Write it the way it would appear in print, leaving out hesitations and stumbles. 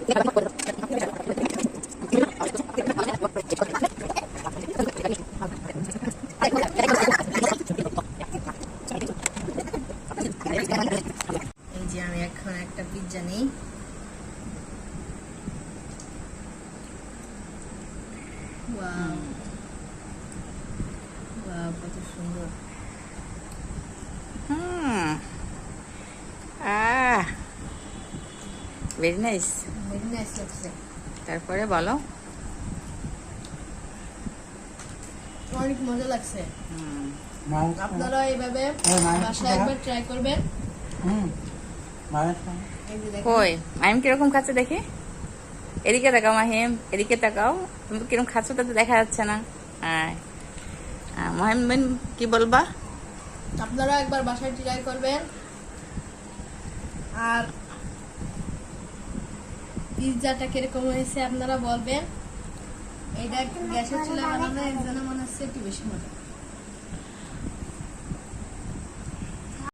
যে আমি এখন একটা পিৎজা নেই। ওয়াও ওয়াও, কত সুন্দর। ভেরি নাইস, ভেরি নাইস লাগছে। তারপরে বলো। অনেক মজা লাগছে। আপনারা এইভাবে বাসায় একবার ট্রাই করবেন। কই মাহিম কিরকম খাচ্ছে দেখি, এদিকে তাকাও মাহিম, এদিকে তাকাও, তুমি কিরকম খাচ্ছ তাতে দেখা যাচ্ছে না। হ্যাঁ মাহিম কি বলবা? আপনারা একবার বাসায় ট্রাই করবেন, আর পিৎজাটা কিরকম হয়েছে আপনারা বলবেন। এটা গ্যাসের চুলায় বানানো, এর জন্য মনে হচ্ছে একটু বেশি মজা।